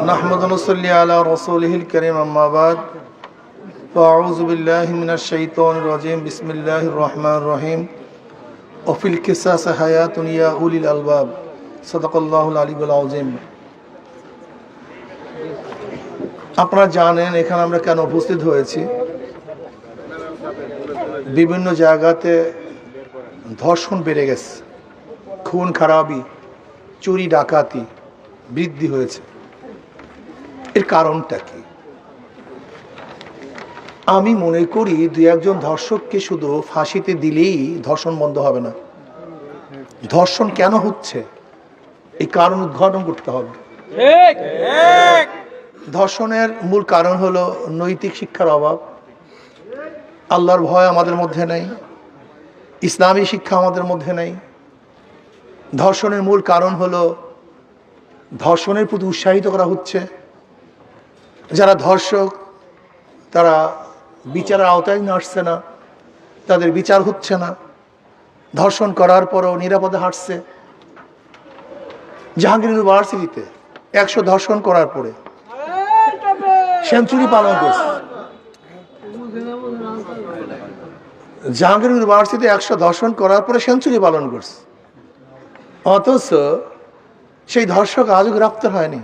نحمد ونصلي على رسوله الكريم أما بعد فأعوذ بالله من الشيطان الرجيم بسم الله الرحمن الرحيم وفي القصاص حياة يا أولي الألباب صدق الله العلي العظيم। আপনারা জানেন এখানে আমরা কেন উপস্থিত হয়েছি। বিভিন্ন জায়গাতে ধর্ষণ বেড়ে গেছে, খুন খারাপি, চুরি ডাকাতি বৃদ্ধি হয়েছে। এর কারণটা কি? আমি মনে করি দুই একজন ধর্ষককে শুধু ফাঁসিতে দিলেই ধর্ষণ বন্ধ হবে না। ধর্ষণ কেন হচ্ছে এই কারণ উদ্ঘাটন করতে হবে। ধর্ষণের মূল কারণ হলো নৈতিক শিক্ষার অভাব, আল্লাহর ভয় আমাদের মধ্যে নেই, ইসলামী শিক্ষা আমাদের মধ্যে নেই। ধর্ষণের মূল কারণ হলো ধর্ষণের প্রতি উৎসাহিত করা হচ্ছে। যারা ধর্ষক তারা বিচারের আওতায় আসছে না, তাদের বিচার হচ্ছে না। ধর্ষণ করার পরও নিরাপদে হাঁটছে। জাহাঙ্গীর ইউনিভার্সিটিতে 100 ধর্ষণ করার পরে সেঞ্চুরি পালন করছে। জাহাঙ্গীর ইউনিভার্সিটিতে 100 ধর্ষণ করার পরে সেঞ্চুরি পালন করছে, অথচ সেই ধর্ষক আজও গ্রেপ্তার হয়নি,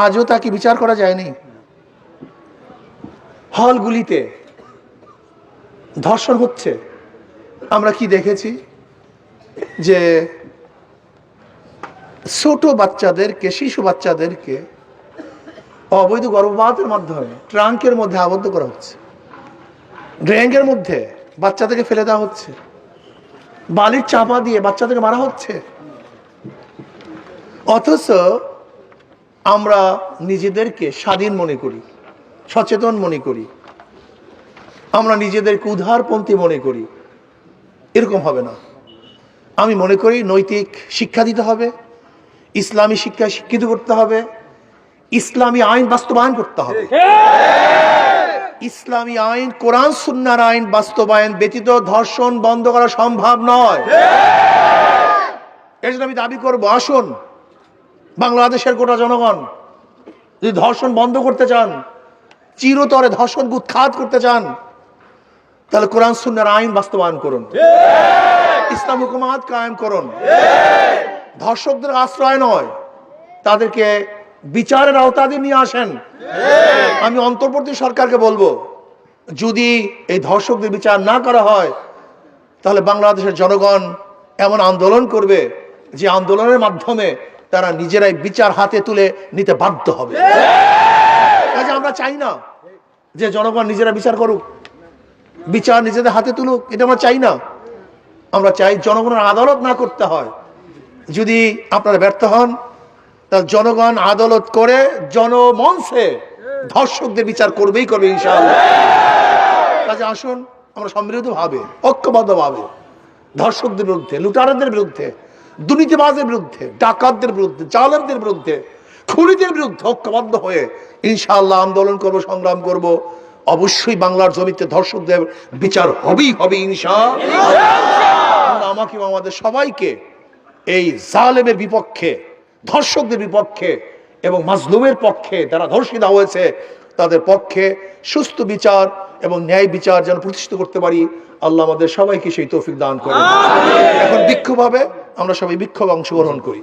আজও তাকে বিচার করা যায়নি। হলগুলিতে ধর্ষণ হচ্ছে। আমরা কি দেখেছি যে ছোট বাচ্চাদেরকে, শিশু বাচ্চাদেরকে অবৈধ গর্ভপাতের মাধ্যমে ট্রাঙ্কের মধ্যে আবদ্ধ করা হচ্ছে, ড্রেঙ্গের মধ্যে বাচ্চাদেরকে ফেলে দেওয়া হচ্ছে, বালির চাপা দিয়ে বাচ্চাদেরকে মারা হচ্ছে। অথচ আমরা নিজেদেরকে স্বাধীন মনে করি, সচেতন মনে করি, আমরা নিজেদেরকে উদারপন্থী মনে করি। এরকম হবে না। আমি মনে করি নৈতিক শিক্ষা দিতে হবে, ইসলামী শিক্ষায় শিক্ষিত করতে হবে, ইসলামী আইন বাস্তবায়ন করতে হবে। ইসলামী আইন, কোরআন সুন্নাহর আইন বাস্তবায়ন ব্যতীত ধর্ষণ বন্ধ করা সম্ভব নয়। এর জন্য আমি দাবি করব, আসুন বাংলাদেশের গোটা জনগণ যদি ধর্ষণ বন্ধ করতে চান, চিরতরে ধর্ষণ উৎখাত করতে চান, তাহলে কোরআন সুন্নাহর আইন বাস্তবায়ন করুন, ইসলাম হুকুমাত কায়েম করুন। ধর্ষকদের আশ্রয় নয়, তাদেরকে বিচারের আওতায় নিয়ে আসেন। আমি অন্তর্বর্তী সরকারকে বলবো, যদি এই ধর্ষকদের বিচার না করা হয় তাহলে বাংলাদেশের জনগণ এমন আন্দোলন করবে যে আন্দোলনের মাধ্যমে তারা নিজেরাই বিচার হাতে তুলে নিতে বাধ্য হবে। কাজে আমরা চাই না যে জনগণ নিজেরা বিচার করুক, বিচার নিজেদের হাতে তুলুক, এটা আমরা চাই না। আমরা চাই জনগণের আদালত না করতে হয়। যদি আপনারা ব্যর্থ হন তাহলে জনগণ আদালত করে জনমঞ্চে ধর্ষকদের বিচার করবেই করবে ইনশাআল্লাহ। কাজে আসুন আমরা সম্মিলিতভাবে, ঐক্যবদ্ধভাবে ধর্ষকদের বিরুদ্ধে, লুটারাদের বিরুদ্ধে, দুর্নীতিবাজের বিরুদ্ধে, ডাকাতদের বিরুদ্ধে, জালেমদের বিরুদ্ধে, খুনিদের বিরুদ্ধে ঐক্যবদ্ধ হয়ে ইনশাআল্লাহ আন্দোলন করব, সংগ্রাম করব। অবশ্যই বাংলার জমিতে ধর্ষকদের বিচার হবেই হবে ইনশাআল্লাহ। আমাকে আমাদের সবাইকে এই জালেমের বিপক্ষে, ধর্ষকদের বিপক্ষে এবং মাজলুমের পক্ষে, যারা ধর্ষিত হয়েছে তাদের পক্ষে সুস্থ বিচার এবং ন্যায় বিচার যেন প্রতিষ্ঠিত করতে পারি, আল্লাহ আমাদের সবাইকে সেই তৌফিক দান করেন। এখন বিক্ষোভ হবে, আমরা সবাই বিক্ষোভে অংশগ্রহণ করি।